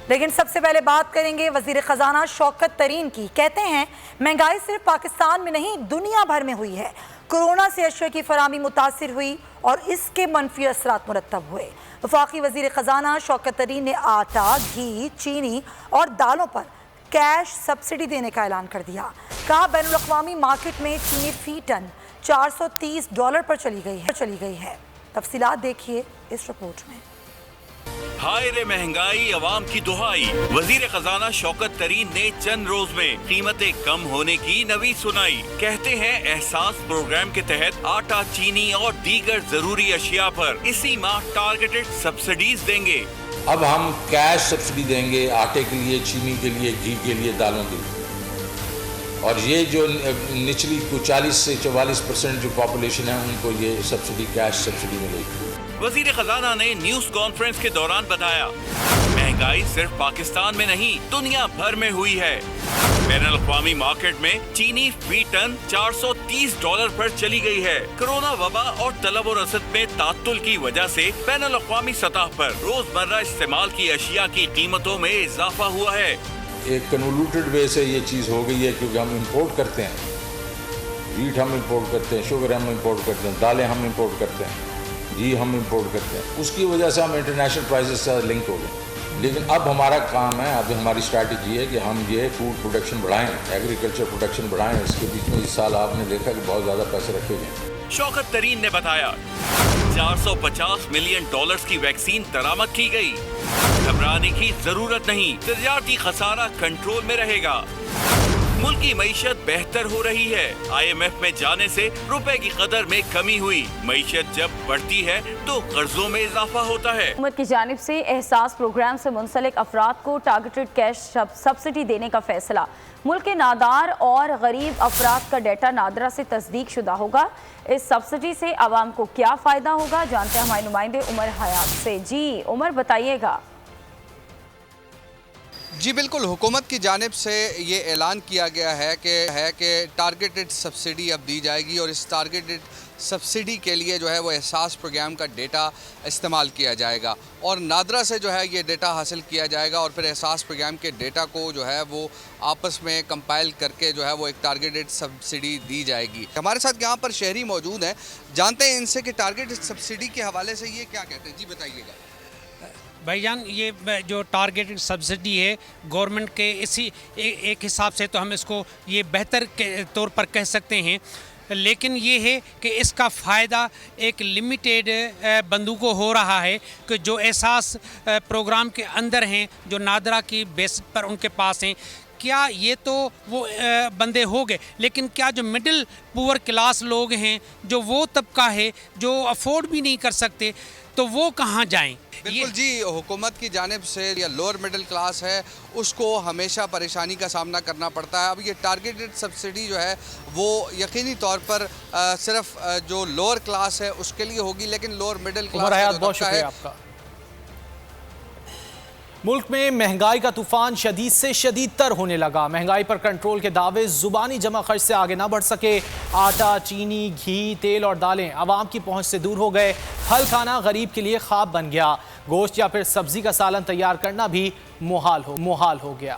لیکن سب سے پہلے بات کریں گے وزیر خزانہ شوکت ترین کی۔ کہتے ہیں مہنگائی صرف پاکستان میں نہیں دنیا بھر میں ہوئی ہے۔ کورونا سے اشیاء کی فراہمی متاثر ہوئی اور اس کے منفی اثرات مرتب ہوئے۔ وفاقی وزیر خزانہ شوکت ترین نے آٹا، گھی، چینی اور دالوں پر کیش سبسڈی دینے کا اعلان کر دیا۔ کہا بین الاقوامی مارکیٹ میں چینی فی ٹن $430 پر چلی گئی ہے۔ تفصیلات دیکھیے اس رپورٹ میں۔ ہائے رے مہنگائی عوام کی دہائی، وزیر خزانہ شوکت ترین نے چند روز میں قیمتیں کم ہونے کی نوید سنائی۔ کہتے ہیں احساس پروگرام کے تحت آٹا، چینی اور دیگر ضروری اشیاء پر اسی ماہ ٹارگیٹڈ سبسڈیز دیں گے۔ اب ہم کیش سبسڈی دیں گے آٹے کے لیے، چینی کے لیے، گھی کے لیے، دالوں کے لیے، اور یہ جو نچلی 40 سے 44% جو پاپولیشن ہے ان کو یہ سبسڈی، کیش سبسڈی ملے گی۔ وزیر خزانہ نے نیوز کانفرنس کے دوران بتایا مہنگائی صرف پاکستان میں نہیں دنیا بھر میں ہوئی ہے۔ بین الاقوامی مارکیٹ میں چینی فی ٹن $430 پر چلی گئی ہے۔ کرونا وبا اور طلب و رسد میں تعطل کی وجہ سے بین الاقوامی سطح پر روزمرہ استعمال کی اشیاء کی قیمتوں میں اضافہ ہوا ہے۔ ایک کنولیوٹڈ وے سے یہ چیز ہو گئی ہے کیونکہ ہم امپورٹ کرتے ہیں، ویٹ ہم امپورٹ کرتے ہیں، شوگر ہم امپورٹ کرتے ہیں، دالیں ہم امپورٹ کرتے ہیں، گھی ہم امپورٹ کرتے ہیں، اس کی وجہ سے ہم انٹرنیشنل پرائسز سے لنک ہو گئے۔ لیکن اب ہمارا کام ہے، اب ہماری اسٹریٹجی ہے کہ ہم یہ فوڈ پروڈکشن بڑھائیں، ایگریکلچر پروڈکشن بڑھائیں۔ اس کے بیچ میں اس سال آپ نے دیکھا کہ بہت زیادہ پیسے رکھے گئے۔ شوکت ترین نے بتایا $450 ملین کی ویکسین درآمد کی گئی۔ گھبرانے کی ضرورت نہیں، تجارتی خسارہ کنٹرول میں رہے گا۔ ملک کی معیشت بہتر ہو رہی ہے۔ IMF میں جانے سے روپے کی قدر میں کمی ہوئی۔ معیشت جب بڑھتی ہے تو قرضوں میں اضافہ ہوتا ہے۔ حکومت کی جانب سے احساس پروگرام سے منسلک افراد کو ٹارگیٹڈ کیش سبسڈی دینے کا فیصلہ۔ ملک کے نادار اور غریب افراد کا ڈیٹا نادرا سے تصدیق شدہ ہوگا۔ اس سبسڈی سے عوام کو کیا فائدہ ہوگا، جانتے ہیں ہمارے نمائندے عمر حیات سے۔ جی عمر بتائیے گا۔ جی بالکل، حکومت کی جانب سے یہ اعلان کیا گیا ہے کہ ٹارگیٹڈ سبسڈی اب دی جائے گی، اور اس ٹارگیٹڈ سبسڈی کے لیے جو ہے وہ احساس پروگرام کا ڈیٹا استعمال کیا جائے گا، اور نادرا سے جو ہے یہ ڈیٹا حاصل کیا جائے گا، اور پھر احساس پروگرام کے ڈیٹا کو جو ہے وہ آپس میں کمپائل کر کے جو ہے وہ ایک ٹارگیٹڈ سبسڈی دی جائے گی۔ ہمارے ساتھ یہاں پر شہری موجود ہیں، جانتے ہیں ان سے کہ ٹارگیٹڈ سبسڈی کے حوالے سے یہ کیا کہتے ہیں۔ جی بتائیے گا۔ بھائی جان، یہ جو ٹارگیٹڈ سبسڈی ہے گورنمنٹ کے اسی ایک حساب سے تو ہم اس کو یہ بہتر کے طور پر کہہ سکتے ہیں، لیکن یہ ہے کہ اس کا فائدہ ایک لمیٹیڈ بندوں کو ہو رہا ہے کہ جو احساس پروگرام کے اندر ہیں، جو نادرا کی بیس پر ان کے پاس ہیں۔ کیا یہ تو وہ بندے ہو گئے، لیکن کیا جو مڈل پور کلاس لوگ ہیں، جو وہ طبقہ ہے جو افورڈ بھی نہیں کر سکتے، تو وہ کہاں جائیں؟ بالکل جی، حکومت کی جانب سے یا لوور مڈل کلاس ہے اس کو ہمیشہ پریشانی کا سامنا کرنا پڑتا ہے۔ اب یہ ٹارگیٹڈ سبسڈی جو ہے وہ یقینی طور پر صرف جو لوور کلاس ہے اس کے لیے ہوگی، لیکن لوور مڈل کلاس بہت شکریہ آپ کا۔ ملک میں مہنگائی کا طوفان شدید سے شدید تر ہونے لگا۔ مہنگائی پر کنٹرول کے دعوے زبانی جمع خرچ سے آگے نہ بڑھ سکے۔ آٹا، چینی، گھی، تیل اور دالیں عوام کی پہنچ سے دور ہو گئے۔ پھل کھانا غریب کے لیے خواب بن گیا۔ گوشت یا پھر سبزی کا سالن تیار کرنا بھی محال ہو گیا۔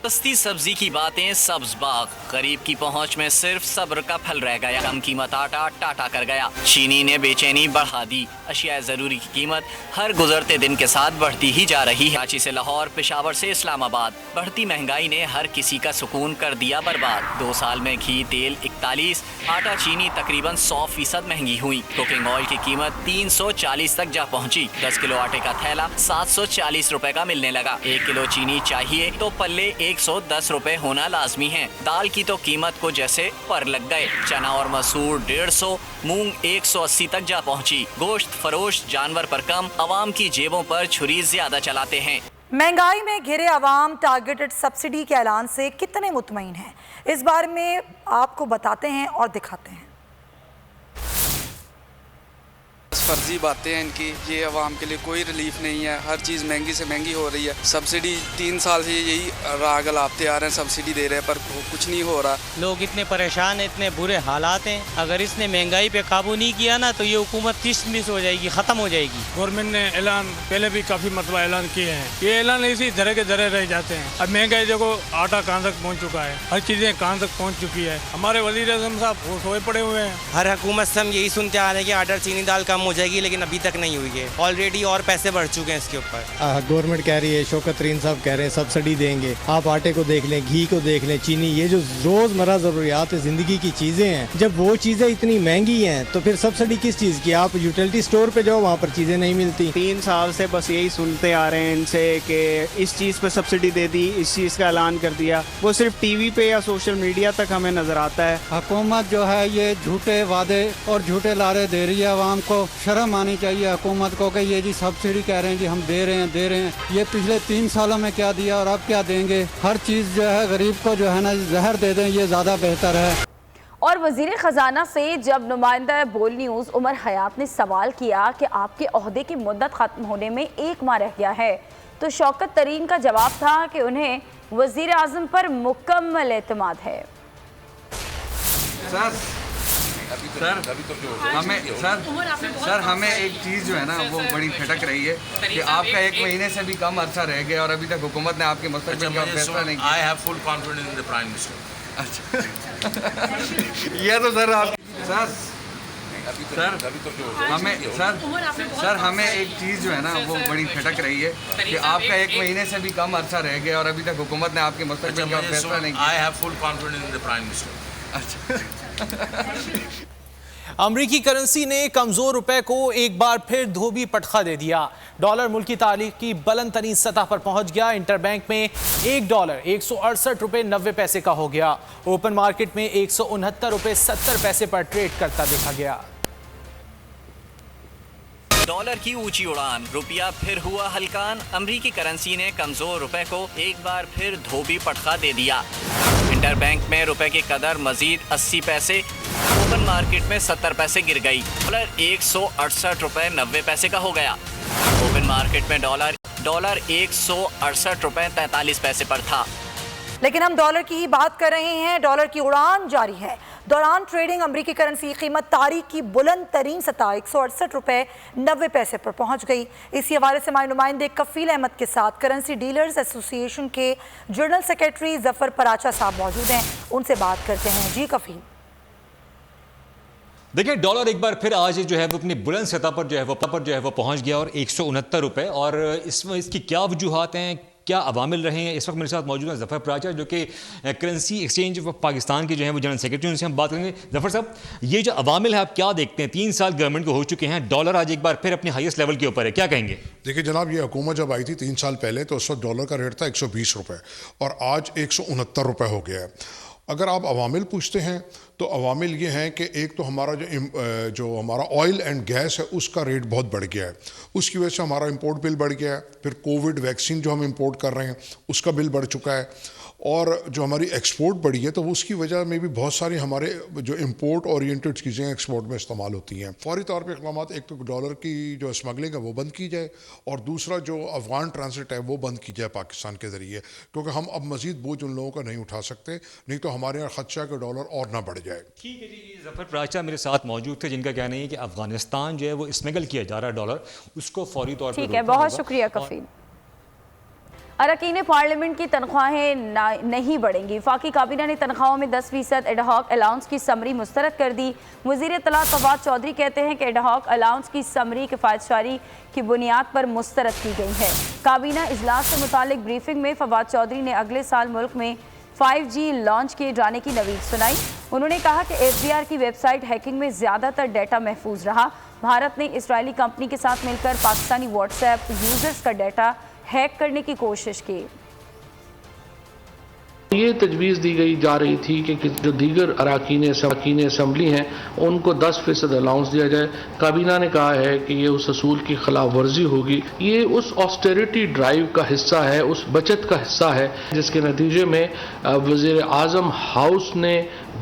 سستی سبزی کی باتیں سبز باغ، غریب کی پہنچ میں صرف صبر کا پھل رہ گیا۔ کم قیمت آٹا ٹاٹا کر گیا، چینی نے بے چینی بڑھا دی۔ اشیاء ضروری کی قیمت ہر گزرتے دن کے ساتھ بڑھتی ہی جا رہی ہے۔ کراچی سے لاہور، پشاور سے اسلام آباد، بڑھتی مہنگائی نے ہر کسی کا سکون کر دیا برباد۔ 2 سال میں گھی تیل 41، آٹا چینی تقریباً 100% مہنگی ہوئی۔ کوکنگ آئل کی قیمت 340 تک جا پہنچی۔ 10 کلو آٹے کا تھیلا 740 روپے کا ملنے لگا۔ 1 کلو چینی چاہیے تو پلے 110 روپے ہونا لازمی ہے۔ دال کی تو قیمت کو جیسے پر لگ گئے۔ چنا اور مسور 150، مونگ 180 تک جا پہنچی۔ گوشت فروش جانور پر کم، عوام کی جیبوں پر چھری زیادہ چلاتے ہیں۔ مہنگائی میں گھرے عوام ٹارگیٹڈ سبسڈی کے اعلان سے کتنے مطمئن ہیں، اس بارے میں آپ کو بتاتے ہیں اور دکھاتے ہیں۔ فرضی باتیں ہیں ان کی. یہ عوام کے لیے کوئی ریلیف نہیں ہے. ہر چیز مہنگی سے مہنگی ہو رہی ہے. سبسڈی 3 سال سے یہی راگ لاتے آ رہے ہیں, سبسڈی دے رہے ہیں, پر کچھ نہیں ہو رہا. لوگ اتنے پریشان ہیں, اتنے برے حالات ہیں. اگر اس نے مہنگائی پہ قابو نہیں کیا نا تو یہ حکومت 30 ہو جائے گی, ختم ہو جائے گی. گورنمنٹ نے اعلان پہلے بھی کافی مرتبہ اعلان کیے ہیں. یہ اعلان اسی دھرے کے دھرے رہ جاتے ہیں. اب مہنگائی دیکھو, آٹا کہاں تک پہنچ چکا ہے, ہر چیزیں کہاں تک پہنچ چکی ہے. ہمارے وزیر اعظم صاحب وہ سوئے پڑے ہوئے ہیں. ہر حکومت سے ہم یہی سنتے آ رہے ہیں کہ آٹا چینی دال کم ہو جائے گی, لیکن ابھی تک نہیں ہوئی ہے. آلریڈی اور پیسے بڑھ چکے ہیں اس کے اوپر. گورنمنٹ کہہ رہی ہے, شوکت ترین صاحب کہہ رہے ہیں سبسڈی دیں گے. آپ آٹے کو دیکھ لیں, گھی کو دیکھ لیں, چینی, یہ جو روزمرہ ضروریات زندگی کی چیزیں ہیں, جب وہ چیزیں اتنی مہنگی ہیں تو پھر سبسڈی کس چیز کی؟ آپ یوٹیلٹی اسٹور پہ جاؤ, وہاں پر چیزیں نہیں ملتی. 3 سال سے بس یہی سنتے آ رہے ہیں ان سے کہ اس چیز پہ سبسڈی دے دی, اس چیز کا اعلان کر دیا. وہ صرف ٹی وی پہ یا سوشل میڈیا تک ہمیں نظر آتا ہے. حکومت جو ہے یہ جھوٹے وعدے اور جھوٹے لارے دے رہی ہے. عوام کو شرم آنی چاہیے حکومت کو کہ یہ جی سبسڈی کہہ رہے ہیں جی ہم دے رہے ہیں. یہ پچھلے 3 سالوں میں کیا دیا اور اب کیا دیں گے؟ ہر چیز جو ہے غریب کو جو ہے نا زہر دے دیں, یہ زیادہ بہتر ہے. اور وزیر خزانہ سے جب نمائندہ بول نیوز عمر حیات نے سوال کیا کہ آپ کے عہدے کی مدت ختم ہونے میں 1 ماہ رہ گیا ہے, تو شوکت ترین کا جواب تھا کہ انہیں وزیر اعظم پر مکمل اعتماد ہے. ہمیں ایک چیز جو ہے نا وہ بڑی کھٹک رہی ہے کہ آپ کا 1 مہینے سے بھی کم عرصہ رہ گیا اور ابھی تک حکومت نے آپ کے مستقبل کا فیصلہ نہیں کیا. I have full confidence in the Prime Minister. یہ تو سر آپ ہمیں ایک چیز جو ہے نا وہ بڑی کھٹک رہی ہے کہ آپ کا 1 مہینے سے بھی کم عرصہ رہ گیا اور ابھی تک حکومت نے آپ کے مستقبل کا فیصلہ نہیں کیا. I have full confidence in the Prime Minister. امریکی کرنسی نے کمزور روپے کو ایک بار پھر دھوبی پٹخا دے دیا. ڈالر ملک کی تاریخ کی بلند ترین سطح پر پہنچ گیا. انٹر بینک میں $1 168.90 کا ہو گیا. اوپن مارکیٹ میں $169.70 پر ٹریڈ کرتا دیکھا گیا. ڈالر کی اونچی اڑان, روپیہ پھر ہوا ہلکان. امریکی کرنسی نے کمزور روپے کو ایک بار پھر دھوبی پٹخا دے دیا. انٹر بینک میں روپے کی قدر مزید 80 پیسے, اوپن مارکیٹ میں 70 پیسے گر گئی. ڈالر $168.90 کا ہو گیا. اوپن مارکیٹ میں ڈالر $168.43 پر تھا. لیکن ہم ڈالر کی ہی بات کر رہے ہیں. ڈالر کی اڑان جاری ہے. دوران ٹریڈنگ امریکی کرنسی کی قیمت تاریخ کی بلند ترین سطح $168.90 پر پہنچ گئی. اسی حوالے سے ہمارے نمائندے کفیل احمد کے ساتھ کرنسی ڈیلرز ایسوسی ایشن کے جنرل سیکریٹری ظفر پراچا صاحب موجود ہیں. ان سے بات کرتے ہیں. جی کفیل. دیکھیں, ڈالر ایک بار پھر آج جو ہے وہ اپنی بلند سطح پر جو ہے وہ پہنچ گیا اور $169. اور اس میں اس کی کیا وجوہات ہیں, کیا عوامل رہے ہیں؟ اس وقت میرے ساتھ موجود ہیں ظفر پراچا جو کہ کرنسی ایکسچینج آف پاکستان کے جو ہیں وہ جنرل سیکریٹری. ان سے ہم بات کریں گے. ظفر صاحب, یہ جو عوامل ہے آپ کیا دیکھتے ہیں؟ 3 سال گورنمنٹ کو ہو چکے ہیں, ڈالر آج ایک بار پھر اپنے ہائیسٹ لیول کے اوپر ہے, کیا کہیں گے؟ دیکھیں جناب, یہ حکومت جب آئی تھی 3 سال پہلے تو اس وقت ڈالر کا ریٹ تھا $120 اور آج $169 ہو گیا ہے. اگر آپ عوامل پوچھتے ہیں تو عوامل یہ ہیں کہ ایک تو ہمارا جو ہمارا آئل اینڈ گیس ہے اس کا ریٹ بہت بڑھ گیا ہے. اس کی وجہ سے ہمارا امپورٹ بل بڑھ گیا ہے. پھر کووڈ ویکسین جو ہم امپورٹ کر رہے ہیں اس کا بل بڑھ چکا ہے. اور جو ہماری ایکسپورٹ بڑھی ہے تو اس کی وجہ میں بھی بہت ساری ہمارے جو امپورٹ اورینٹڈ چیزیں ایکسپورٹ میں استعمال ہوتی ہیں. فوری طور پہ اقدامات, ایک تو ڈالر کی جو اسمگلنگ ہے وہ بند کی جائے اور دوسرا جو افغان ٹرانزٹ ہے وہ بند کی جائے پاکستان کے ذریعے, کیونکہ ہم اب مزید بوجھ ان لوگوں کا نہیں اٹھا سکتے, نہیں تو ہمارے یہاں خدشہ کہ ڈالر اور نہ بڑھ جائے. ٹھیک ہے جی. ظفر پراچا میرے ساتھ موجود تھے جن کا کہنا ہے کہ افغانستان جو ہے وہ اسمگل کیا جا رہا ہے ڈالر, اس کو فوری طور پر. ٹھیک ہے, بہت شکریہ کفیل. اراکین پارلیمنٹ کی تنخواہیں نہیں بڑھیں گی. وفاقی کابینہ نے تنخواہوں میں 10% ایڈ ہاک الاؤنس کی سمری مسترد کر دی. وزیر اطلاعات فواد چودھری کہتے ہیں کہ ایڈ ہاک الاؤنس کی سمری کفایت شعاری کی بنیاد پر مسترد کی گئی ہے. کابینہ اجلاس سے متعلق بریفنگ میں فواد چودھری نے اگلے سال ملک میں 5G لانچ کیے جانے کی نوید سنائی. انہوں نے کہا کہ FBR کی ویب سائٹ ہیکنگ میں زیادہ تر ڈیٹا محفوظ رہا. بھارت نے اسرائیلی کمپنی کے ساتھ مل کر پاکستانی واٹس ایپ یوزرز کا ڈیٹا ہیک کرنے کی کوشش کی. یہ تجویز دی گئی جا رہی تھی کہ جو دیگر اراکین اسمبلی ہیں ان کو 10% الاؤنس دیا جائے. کابینہ نے کہا ہے کہ یہ اس اصول کی خلاف ورزی ہوگی. یہ اس آسٹیریٹی ڈرائیو کا حصہ ہے, اس بچت کا حصہ ہے جس کے نتیجے میں وزیر اعظم ہاؤس نے